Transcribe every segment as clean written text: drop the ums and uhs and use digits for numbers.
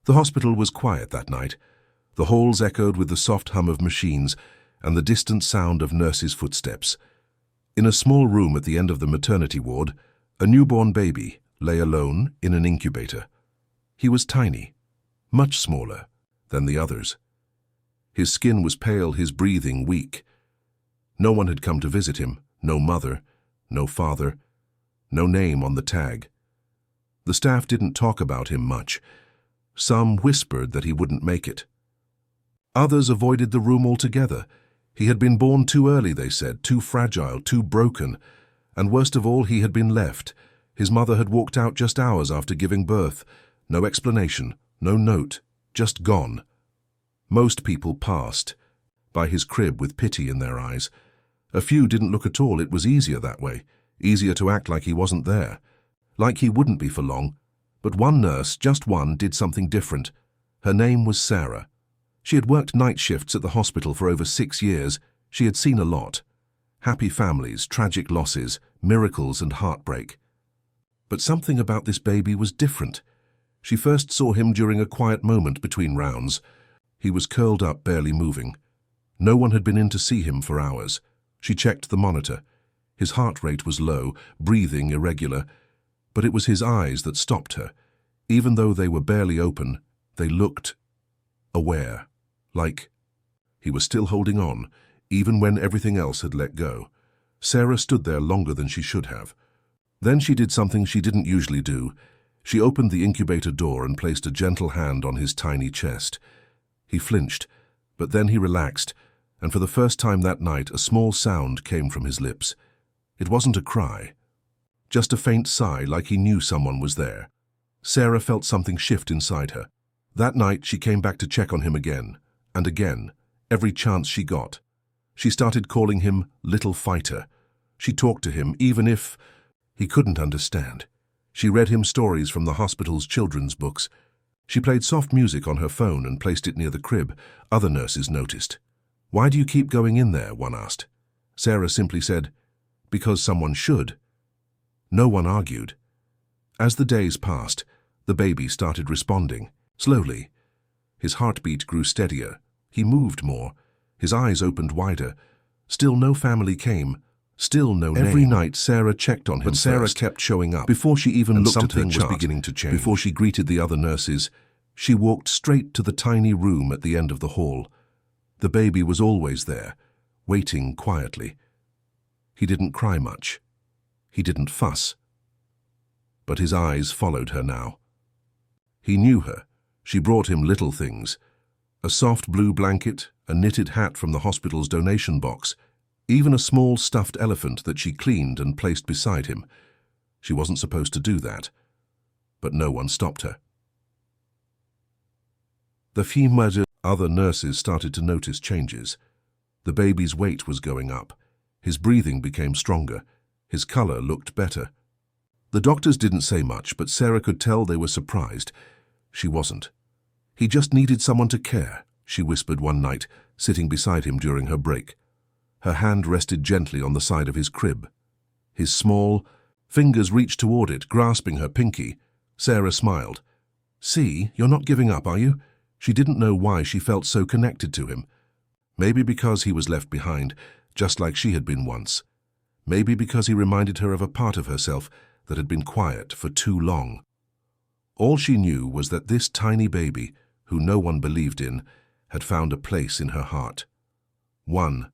The hospital was quiet that night. The halls echoed with the soft hum of machines and the distant sound of nurses' footsteps. In a small room at the end of the maternity ward, a newborn baby lay alone in an incubator. He was tiny, much smaller than the others. His skin was pale, his breathing weak. No one had come to visit him, no mother, no father, no name on the tag. The staff didn't talk about him much. Some whispered that he wouldn't make it. Others avoided the room altogether. He had been born too early, they said, too fragile, too broken. And worst of all, he had been left. His mother had walked out just hours after giving birth. No explanation, no note, just gone. Most people passed by his crib with pity in their eyes. A few didn't look at all. It was easier that way, easier to act like he wasn't there, like he wouldn't be for long. But one nurse, just one, did something different. Her name was Sarah. She had worked night shifts at the hospital for over 6 years. She had seen a lot. Happy families, tragic losses, miracles and heartbreak. But something about this baby was different. She first saw him during a quiet moment between rounds. He was curled up, barely moving. No one had been in to see him for hours. She checked the monitor. His heart rate was low, breathing irregular. But it was his eyes that stopped her. Even though they were barely open, they looked aware, like he was still holding on, even when everything else had let go. Sarah stood there longer than she should have. Then she did something she didn't usually do. She opened the incubator door and placed a gentle hand on his tiny chest. He flinched, but then he relaxed, and for the first time that night a small sound came from his lips. It wasn't a cry, just a faint sigh, like he knew someone was there. Sarah felt something shift inside her. That night she came back to check on him again, and again, every chance she got. She started calling him Little Fighter. She talked to him even if he couldn't understand. She read him stories from the hospital's children's books. She played soft music on her phone and placed it near the crib. Other nurses noticed. "Why do you keep going in there?" one asked. Sarah simply said, "Because someone should." No one argued. As the days passed, the baby started responding, slowly. His heartbeat grew steadier. He moved more. His eyes opened wider. Still no family came. Still no name. Every night Sarah checked on him, but Sarah kept showing up. Before she even looked at her chart, something was beginning to change. Before she greeted the other nurses, she walked straight to the tiny room at the end of the hall. The baby was always there, waiting quietly. He didn't cry much. He didn't fuss. But his eyes followed her now. He knew her. She brought him little things. A soft blue blanket, a knitted hat from the hospital's donation box, even a small stuffed elephant that she cleaned and placed beside him. She wasn't supposed to do that, but no one stopped her. The few other nurses started to notice changes. The baby's weight was going up. His breathing became stronger. His color looked better. The doctors didn't say much, but Sarah could tell they were surprised. She wasn't. "He just needed someone to care," she whispered one night, sitting beside him during her break. Her hand rested gently on the side of his crib. His small fingers reached toward it, grasping her pinky. Sarah smiled. "See, you're not giving up, are you?" She didn't know why she felt so connected to him. Maybe because he was left behind, just like she had been once. Maybe because he reminded her of a part of herself that had been quiet for too long. All she knew was that this tiny baby, who no one believed in, had found a place in her heart. One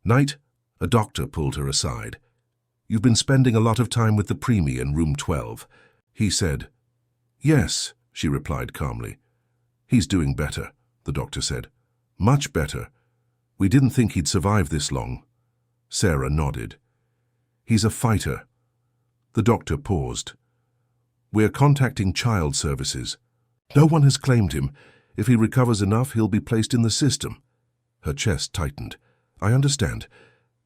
night, a doctor pulled her aside. "You've been spending a lot of time with the preemie in room 12, he said. "Yes," she replied calmly. "He's doing better," the doctor said. "Much better. We didn't think he'd survive this long." Sarah nodded. "He's a fighter." The doctor paused. "We're contacting child services. No one has claimed him. If he recovers enough, he'll be placed in the system." Her chest tightened. "I understand."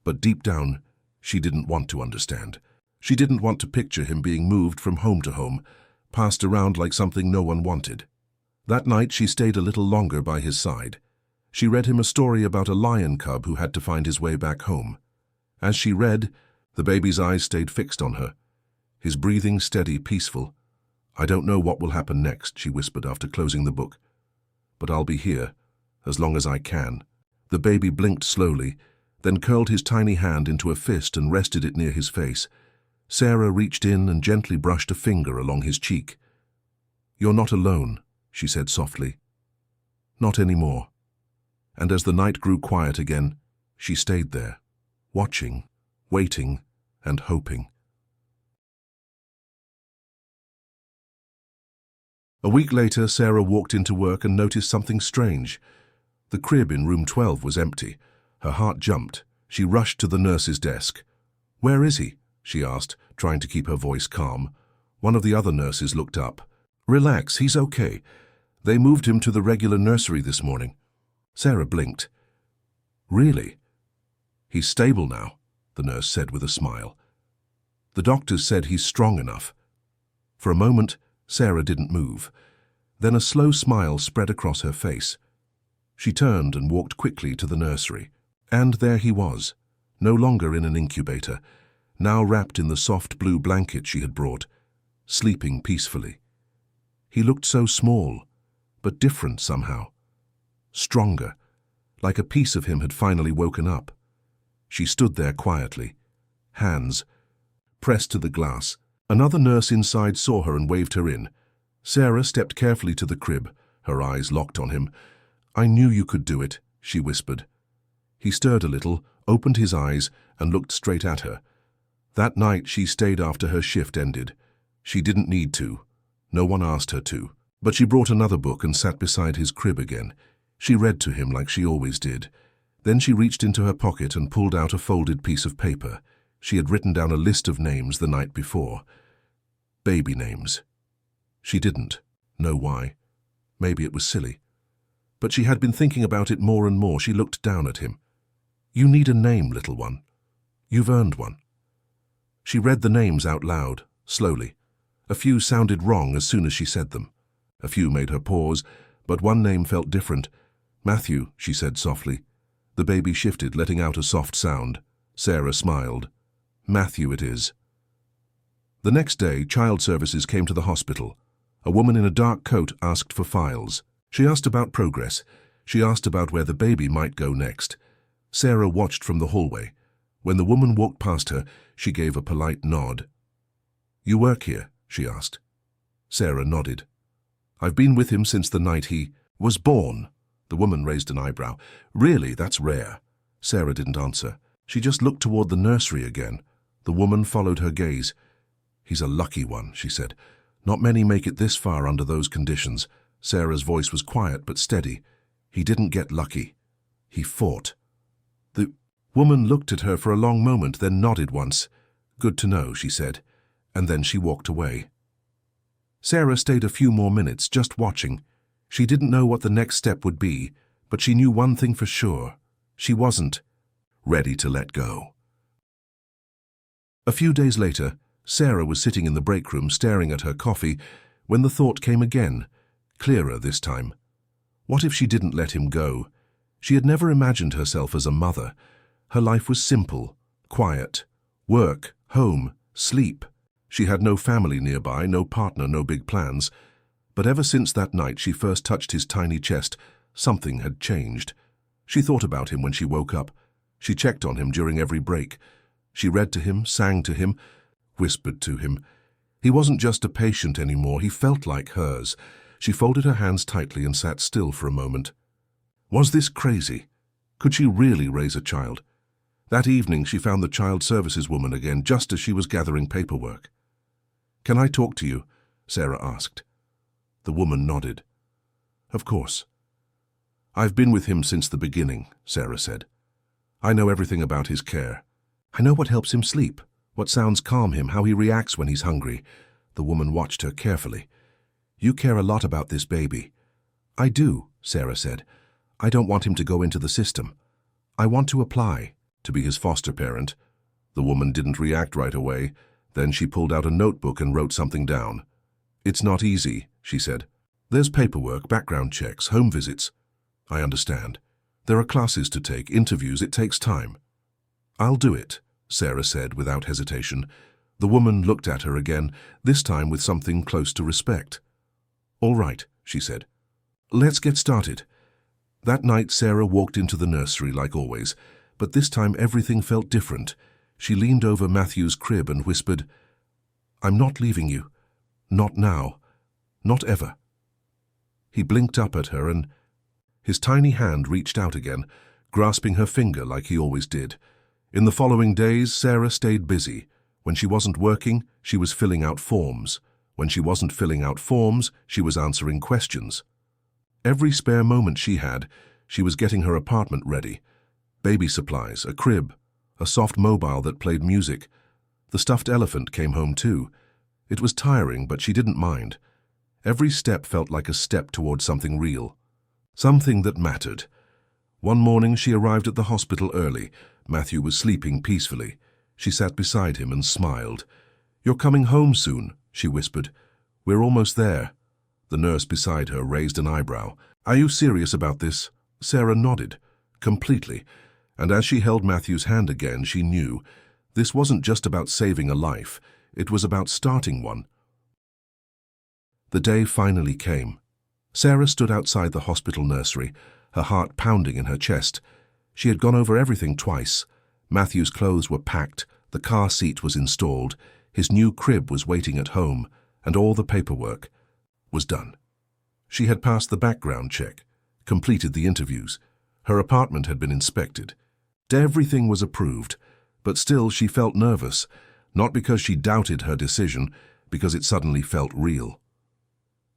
But deep down, she didn't want to understand. She didn't want to picture him being moved from home to home, passed around like something no one wanted. That night she stayed a little longer by his side. She read him a story about a lion cub who had to find his way back home. As she read, the baby's eyes stayed fixed on her, his breathing steady, peaceful. I don't know what will happen next, she whispered after closing the book. But I'll be here, as long as I can. The baby blinked slowly, then curled his tiny hand into a fist and rested it near his face. Sarah reached in and gently brushed a finger along his cheek. You're not alone, she said softly. Not anymore. And as the night grew quiet again, she stayed there, watching, waiting, and hoping. A week later, Sarah walked into work and noticed something strange. The crib in room 12 was empty. Her heart jumped. She rushed to the nurse's desk. "Where is he?" she asked, trying to keep her voice calm. One of the other nurses looked up. "Relax, he's okay. They moved him to the regular nursery this morning." Sarah blinked. "Really?" "He's stable now," the nurse said with a smile. "The doctors said he's strong enough." For a moment, Sarah didn't move. Then a slow smile spread across her face. She turned and walked quickly to the nursery. And there he was, no longer in an incubator, now wrapped in the soft blue blanket she had brought, sleeping peacefully. He looked so small, but different somehow. Stronger, like a piece of him had finally woken up. She stood there quietly, hands pressed to the glass. Another nurse inside saw her and waved her in. Sarah stepped carefully to the crib, her eyes locked on him. "I knew you could do it," she whispered. He stirred a little, opened his eyes, and looked straight at her. That night she stayed after her shift ended. She didn't need to. No one asked her to. But she brought another book and sat beside his crib again. She read to him like she always did. Then she reached into her pocket and pulled out a folded piece of paper. She had written down a list of names the night before. Baby names. She didn't know why. Maybe it was silly. But she had been thinking about it more and more. She looked down at him. "You need a name, little one. You've earned one." She read the names out loud, slowly. A few sounded wrong as soon as she said them. A few made her pause, but one name felt different. "Matthew," she said softly. The baby shifted, letting out a soft sound. Sarah smiled. "Matthew it is." The next day, child services came to the hospital. A woman in a dark coat asked for files. She asked about progress. She asked about where the baby might go next. Sarah watched from the hallway. When the woman walked past her, she gave a polite nod. "You work here?" she asked. Sarah nodded. "I've been with him since the night he was born." The woman raised an eyebrow. "Really, that's rare." Sarah didn't answer. She just looked toward the nursery again. The woman followed her gaze. "He's a lucky one," she said. "Not many make it this far under those conditions." Sarah's voice was quiet but steady. "He didn't get lucky. He fought." The woman looked at her for a long moment, then nodded once. "Good to know," she said, and then she walked away. Sarah stayed a few more minutes, just watching. She didn't know what the next step would be, but she knew one thing for sure. She wasn't ready to let go. A few days later, Sarah was sitting in the break room staring at her coffee when the thought came again, clearer this time. What if she didn't let him go? She had never imagined herself as a mother. Her life was simple, quiet. Work, home, sleep. She had no family nearby, no partner, no big plans. But ever since that night she first touched his tiny chest, something had changed. She thought about him when she woke up. She checked on him during every break. She read to him, sang to him, whispered to him. He wasn't just a patient anymore, he felt like hers. She folded her hands tightly and sat still for a moment. Was this crazy? Could she really raise a child? That evening she found the child services woman again, just as she was gathering paperwork. "Can I talk to you?" Sarah asked. The woman nodded. "Of course." "I've been with him since the beginning," Sarah said. "I know everything about his care. I know what helps him sleep, what sounds calm him, how he reacts when he's hungry." The woman watched her carefully. "You care a lot about this baby." "I do," Sarah said. "I don't want him to go into the system. I want to apply to be his foster parent." The woman didn't react right away. Then she pulled out a notebook and wrote something down. "It's not easy," she said. "There's paperwork, background checks, home visits." "I understand. There are classes to take, interviews, it takes time." "I'll do it," Sarah said without hesitation. The woman looked at her again, this time with something close to respect. "All right," she said. "Let's get started." That night Sarah walked into the nursery like always, but this time everything felt different. She leaned over Matthew's crib and whispered, "I'm not leaving you. Not now. Not ever." He blinked up at her and his tiny hand reached out again, grasping her finger like he always did. In the following days, Sarah stayed busy. When she wasn't working, she was filling out forms. When she wasn't filling out forms, she was answering questions. Every spare moment she had, she was getting her apartment ready. Baby supplies, a crib, a soft mobile that played music. The stuffed elephant came home too. It was tiring, but she didn't mind. Every step felt like a step toward something real. Something that mattered. One morning she arrived at the hospital early. Matthew was sleeping peacefully. She sat beside him and smiled. "You're coming home soon," she whispered. "We're almost there." The nurse beside her raised an eyebrow. "Are you serious about this?" Sarah nodded, completely, and as she held Matthew's hand again, she knew this wasn't just about saving a life, it was about starting one. The day finally came. Sarah stood outside the hospital nursery, her heart pounding in her chest. She had gone over everything twice. Matthew's clothes were packed, the car seat was installed, his new crib was waiting at home, and all the paperwork was done. She had passed the background check, completed the interviews. Her apartment had been inspected. Everything was approved, but still she felt nervous, not because she doubted her decision, because it suddenly felt real.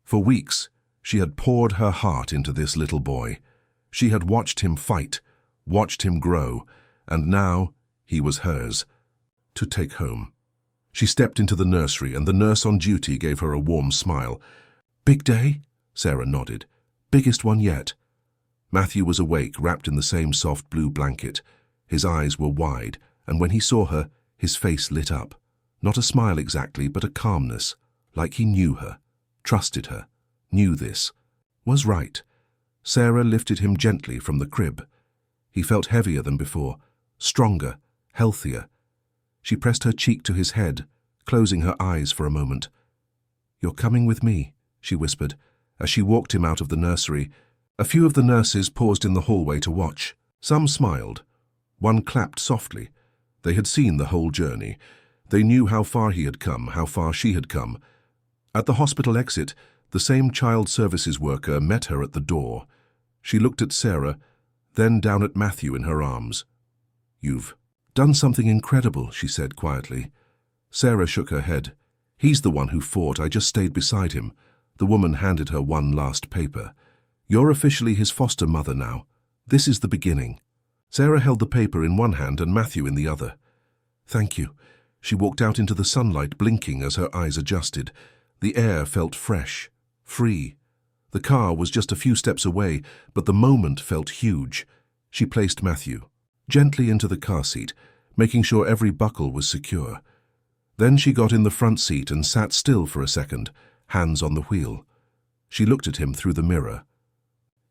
For weeks, she had poured her heart into this little boy. She had watched him fight, watched him grow, and now he was hers, to take home. She stepped into the nursery, and the nurse on duty gave her a warm smile. "Big day?" Sarah nodded. "Biggest one yet." Matthew was awake, wrapped in the same soft blue blanket. His eyes were wide, and when he saw her, his face lit up. Not a smile exactly, but a calmness, like he knew her, trusted her, knew this, was right. Sarah lifted him gently from the crib. He felt heavier than before, stronger, healthier. She pressed her cheek to his head, closing her eyes for a moment. "You're coming with me," she whispered, as she walked him out of the nursery. A few of the nurses paused in the hallway to watch. Some smiled. One clapped softly. They had seen the whole journey. They knew how far he had come, how far she had come. At the hospital exit, the same child services worker met her at the door. She looked at Sarah, then down at Matthew in her arms. "You've done something incredible," she said quietly. Sarah shook her head. "He's the one who fought. I just stayed beside him." The woman handed her one last paper. "You're officially his foster mother now. This is the beginning." Sarah held the paper in one hand and Matthew in the other. "Thank you." She walked out into the sunlight, blinking as her eyes adjusted. The air felt fresh, free. The car was just a few steps away, but the moment felt huge. She placed Matthew gently into the car seat, making sure every buckle was secure. Then she got in the front seat and sat still for a second, hands on the wheel. She looked at him through the mirror.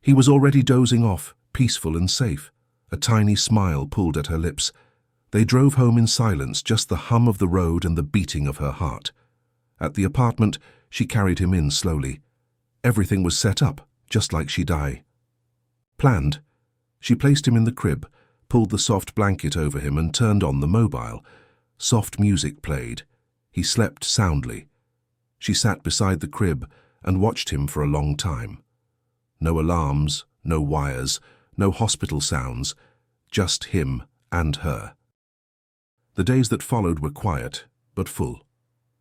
He was already dozing off, peaceful and safe. A tiny smile pulled at her lips. They drove home in silence, just the hum of the road and the beating of her heart. At the apartment, she carried him in slowly. Everything was set up, just like she'd planned. She placed him in the crib, pulled the soft blanket over him and turned on the mobile. Soft music played. He slept soundly. She sat beside the crib and watched him for a long time. No alarms, no wires, no hospital sounds, just him and her. The days that followed were quiet, but full.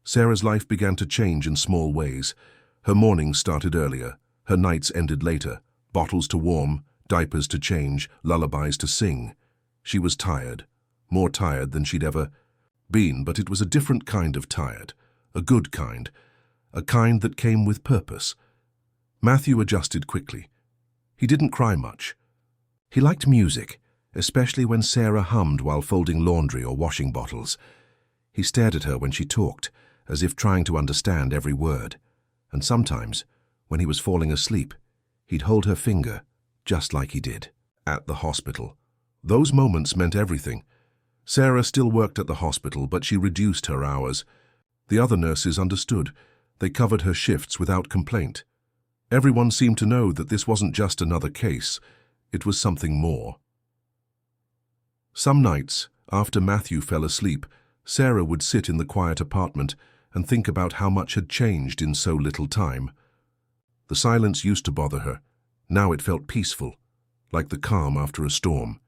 Sarah's life began to change in small ways. Her mornings started earlier, her nights ended later, bottles to warm, diapers to change, lullabies to sing. She was tired, more tired than she'd ever been, but it was a different kind of tired, a good kind, a kind that came with purpose. Matthew adjusted quickly. He didn't cry much. He liked music, especially when Sarah hummed while folding laundry or washing bottles. He stared at her when she talked, as if trying to understand every word. And sometimes, when he was falling asleep, he'd hold her finger, just like he did at the hospital. Those moments meant everything. Sarah still worked at the hospital, but she reduced her hours. The other nurses understood. They covered her shifts without complaint. Everyone seemed to know that this wasn't just another case. It was something more. Some nights, after Matthew fell asleep, Sarah would sit in the quiet apartment and think about how much had changed in so little time. The silence used to bother her. Now it felt peaceful, like the calm after a storm.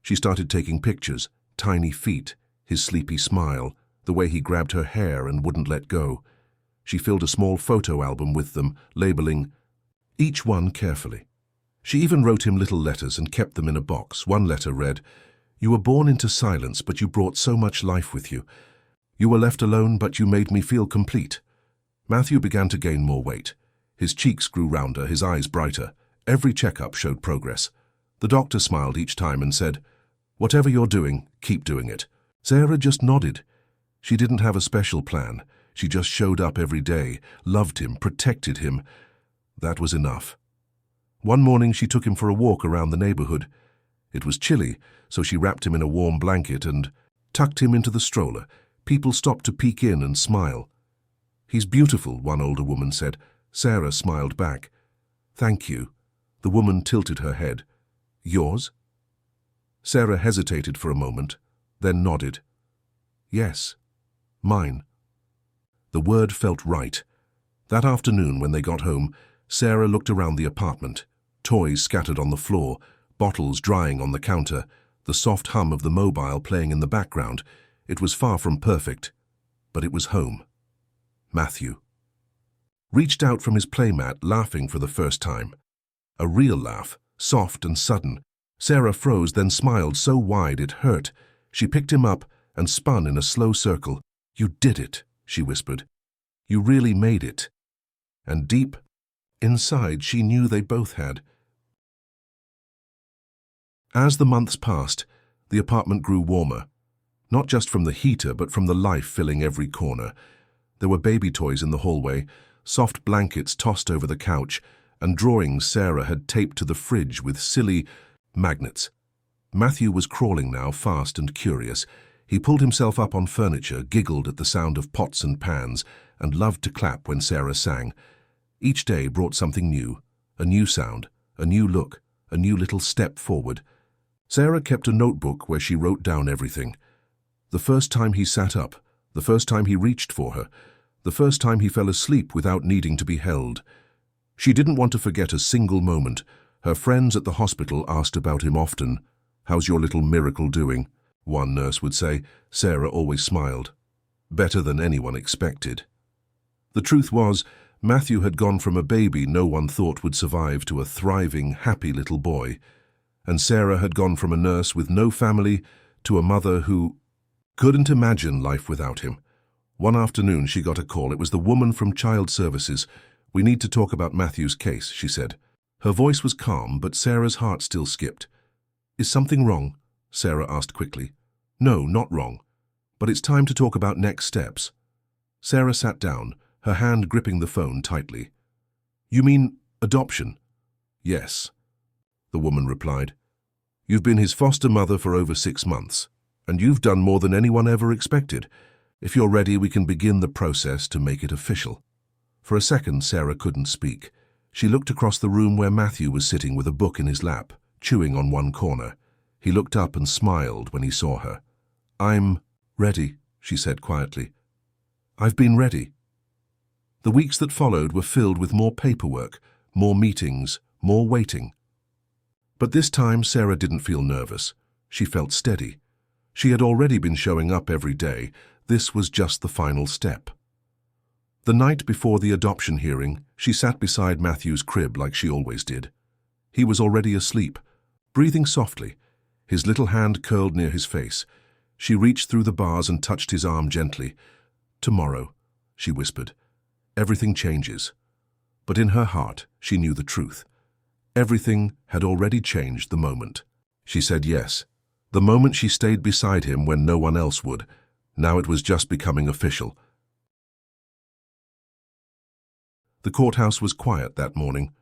She started taking pictures, tiny feet, his sleepy smile, the way he grabbed her hair and wouldn't let go. She filled a small photo album with them, labeling each one carefully. She even wrote him little letters and kept them in a box. One letter read, "You were born into silence, but you brought so much life with you. You were left alone, but you made me feel complete." Matthew began to gain more weight. His cheeks grew rounder, his eyes brighter. Every checkup showed progress. The doctor smiled each time and said, "Whatever you're doing, keep doing it." Sarah just nodded. She didn't have a special plan. She just showed up every day, loved him, protected him. That was enough. One morning she took him for a walk around the neighborhood. It was chilly, so she wrapped him in a warm blanket and tucked him into the stroller. People stopped to peek in and smile. "He's beautiful," one older woman said. Sarah smiled back. "Thank you." The woman tilted her head. "Yours?" Sarah hesitated for a moment, then nodded. "Yes, mine." The word felt right. That afternoon, when they got home, Sarah looked around the apartment. Toys scattered on the floor, bottles drying on the counter, the soft hum of the mobile playing in the background. It was far from perfect, but it was home. Matthew reached out from his playmat, laughing for the first time. A real laugh, soft and sudden. Sarah froze, then smiled so wide it hurt. She picked him up and spun in a slow circle. "You did it," she whispered. "You really made it." And deep inside, she knew they both had. As the months passed, the apartment grew warmer. Not just from the heater, but from the life filling every corner. There were baby toys in the hallway, soft blankets tossed over the couch, and drawings Sarah had taped to the fridge with silly magnets. Matthew was crawling now, fast and curious. He pulled himself up on furniture, giggled at the sound of pots and pans, and loved to clap when Sarah sang. Each day brought something new, a new sound, a new look, a new little step forward. Sarah kept a notebook where she wrote down everything. The first time he sat up, the first time he reached for her, the first time he fell asleep without needing to be held. She didn't want to forget a single moment. Her friends at the hospital asked about him often. "How's your little miracle doing?" one nurse would say. Sarah always smiled. Better than anyone expected. The truth was, Matthew had gone from a baby no one thought would survive to a thriving, happy little boy. And Sarah had gone from a nurse with no family to a mother who couldn't imagine life without him. One afternoon she got a call. It was the woman from Child Services. "We need to talk about Matthew's case," she said. Her voice was calm, but Sarah's heart still skipped. "Is something wrong?" Sarah asked quickly. "No, not wrong. But it's time to talk about next steps." Sarah sat down, her hand gripping the phone tightly. "You mean adoption?" "Yes," the woman replied. "You've been his foster mother for over 6 months, and you've done more than anyone ever expected. If you're ready, we can begin the process to make it official." For a second, Sarah couldn't speak. She looked across the room where Matthew was sitting with a book in his lap, chewing on one corner. He looked up and smiled when he saw her. "I'm ready," she said quietly. "I've been ready." The weeks that followed were filled with more paperwork, more meetings, more waiting. But this time Sarah didn't feel nervous. She felt steady. She had already been showing up every day. This was just the final step. The night before the adoption hearing, she sat beside Matthew's crib like she always did. He was already asleep, breathing softly, his little hand curled near his face. She reached through the bars and touched his arm gently. "Tomorrow," she whispered. "Everything changes." But in her heart, she knew the truth. Everything had already changed the moment. She said yes. The moment she stayed beside him when no one else would. Now it was just becoming official. The courthouse was quiet that morning.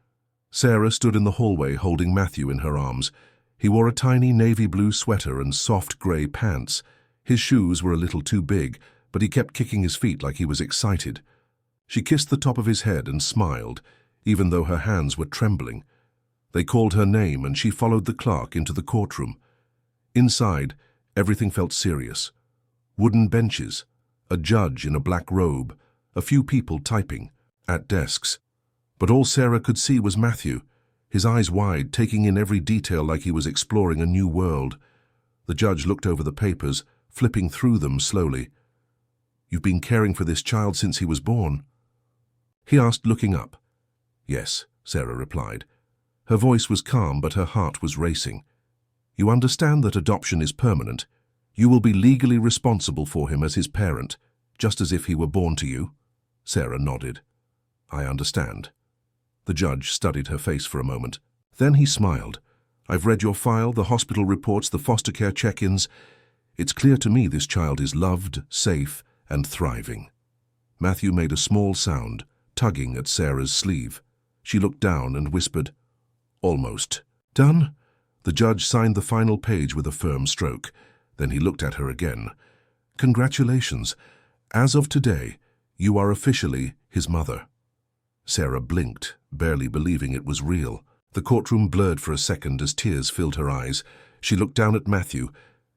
Sarah stood in the hallway holding Matthew in her arms. He wore a tiny navy blue sweater and soft grey pants. His shoes were a little too big, but he kept kicking his feet like he was excited. She kissed the top of his head and smiled, even though her hands were trembling. They called her name and she followed the clerk into the courtroom. Inside, everything felt serious. Wooden benches, a judge in a black robe, a few people typing, at desks. But all Sarah could see was Matthew, his eyes wide, taking in every detail like he was exploring a new world. The judge looked over the papers, flipping through them slowly. "You've been caring for this child since he was born?" He asked, looking up. "Yes," Sarah replied. Her voice was calm, but her heart was racing. "You understand that adoption is permanent. You will be legally responsible for him as his parent, just as if he were born to you?" Sarah nodded. "I understand." The judge studied her face for a moment. Then he smiled. "I've read your file, the hospital reports, the foster care check-ins. It's clear to me this child is loved, safe, and thriving." Matthew made a small sound, tugging at Sarah's sleeve. She looked down and whispered, "Almost." "Done?" The judge signed the final page with a firm stroke. Then he looked at her again. "Congratulations. As of today, you are officially his mother." Sarah blinked, barely believing it was real. The courtroom blurred for a second as tears filled her eyes. She looked down at Matthew,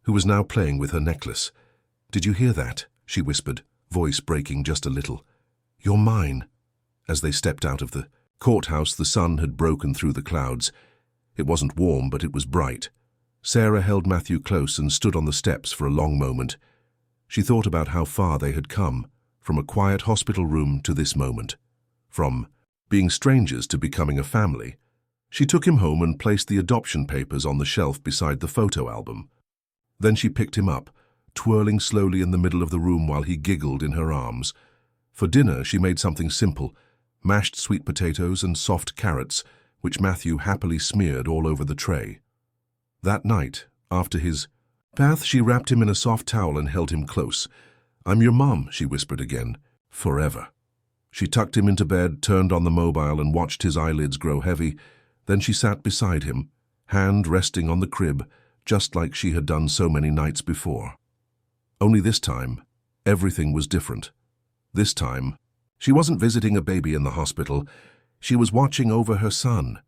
who was now playing with her necklace. "Did you hear that?" she whispered, voice breaking just a little. "You're mine." As they stepped out of the courthouse, the sun had broken through the clouds. It wasn't warm, but it was bright. Sarah held Matthew close and stood on the steps for a long moment. She thought about how far they had come, from a quiet hospital room to this moment. From being strangers to becoming a family. She took him home and placed the adoption papers on the shelf beside the photo album. Then she picked him up, twirling slowly in the middle of the room while he giggled in her arms. For dinner, she made something simple, mashed sweet potatoes and soft carrots, which Matthew happily smeared all over the tray. That night, after his bath, she wrapped him in a soft towel and held him close. "I'm your mom," she whispered again. "Forever." She tucked him into bed, turned on the mobile, and watched his eyelids grow heavy. Then she sat beside him, hand resting on the crib, just like she had done so many nights before. Only this time, everything was different. This time, she wasn't visiting a baby in the hospital. She was watching over her son,